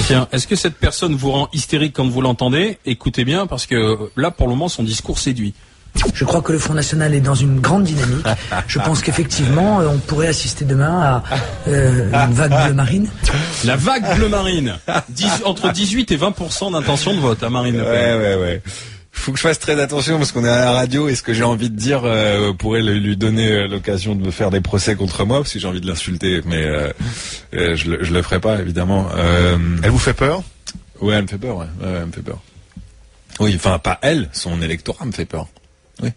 Tiens, est-ce que cette personne vous rend hystérique quand vous l'entendez? Écoutez bien, parce que là, pour le moment, son discours séduit. Je crois que le Front National est dans une grande dynamique. Je pense qu'effectivement, on pourrait assister demain à une vague bleu marine. La vague bleu marine. Entre 18 et 20% d'intention de vote à Marine Le Pen. Ouais. Faut que je fasse très attention parce qu'on est à la radio et ce que j'ai envie de dire pourrait lui donner l'occasion de me faire des procès contre moi parce que j'ai envie de l'insulter, mais je le ferai pas évidemment. Elle vous fait peur? Ouais, elle me fait peur. Ouais, elle me fait peur. Oui, enfin pas elle, son électorat me fait peur. Oui.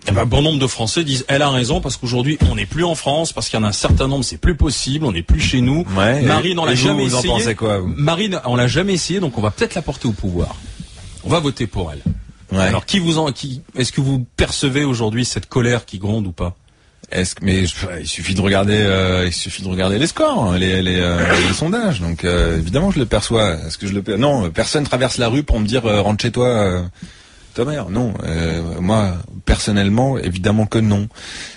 Eh ben, bon nombre de Français disent elle a raison parce qu'aujourd'hui on n'est plus en France, parce qu'il y en a un certain nombre c'est plus possible, on n'est plus chez nous. Ouais, Marine on l'a jamais essayé. Vous en pensez quoi, vous? Marine on l'a jamais essayé, donc on va peut-être la porter au pouvoir. On va voter pour elle. Ouais. Alors est-ce que vous percevez aujourd'hui cette colère qui gronde ou pas? Il suffit de regarder les scores, hein, les sondages. Donc évidemment je le perçois. Est-ce que je le perçois? Non, personne traverse la rue pour me dire rentre chez toi. Ta mère, non. Moi, personnellement, évidemment que non.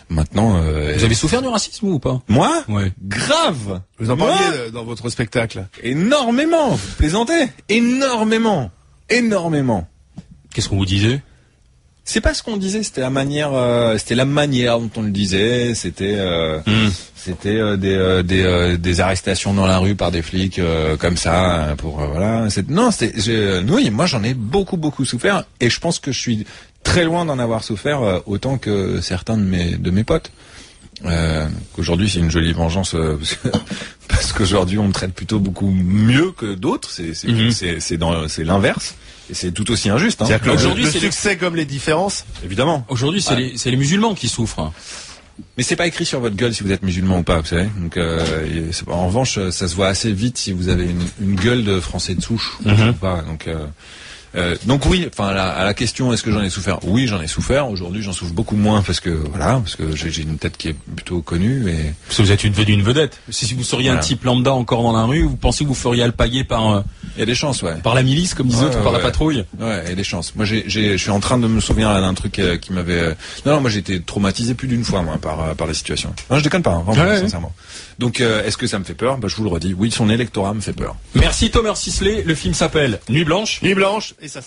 Maintenant, vous avez souffert du racisme ou pas? Moi? Ouais. Grave. Vous en parliez dans votre spectacle. Énormément. Vous plaisantez? Énormément. Qu'est-ce qu'on vous disait? C'est pas ce qu'on disait, c'était la manière dont on le disait, c'était des arrestations dans la rue par des flics comme ça pour voilà. Oui, moi j'en ai beaucoup souffert et je pense que je suis très loin d'en avoir souffert autant que certains de mes potes. Aujourd'hui c'est une jolie vengeance parce qu'aujourd'hui on me traite plutôt beaucoup mieux que d'autres. C'est l'inverse. Et c'est tout aussi injuste. Hein. Aujourd'hui, le succès comme les différences. Évidemment. Aujourd'hui, c'est les musulmans qui souffrent. Mais c'est pas écrit sur votre gueule si vous êtes musulman ou pas, vous savez. Donc, en revanche, ça se voit assez vite si vous avez une gueule de français de souche ou pas. Donc oui, enfin à la question est-ce que j'en ai souffert? Oui, j'en ai souffert. Aujourd'hui, j'en souffre beaucoup moins parce que j'ai une tête qui est plutôt connue et parce que vous êtes une vedette. Si vous seriez un type lambda encore dans la rue, vous pensez que vous feriez alpaguer par il y a des chances, ouais. Par la milice, comme disent autres, par la patrouille. Ouais, il y a des chances. Moi, je suis en train de me souvenir d'un truc qui m'avait. Non, moi, j'ai été traumatisé plus d'une fois, moi, par les situations. Non, je déconne pas, hein, vraiment, sincèrement. Donc, est-ce que ça me fait peur? Je vous le redis. Oui, son électorat me fait peur. Merci Thomas Sisley. Le film s'appelle Nuit Blanche. Nuit Blanche, et ça.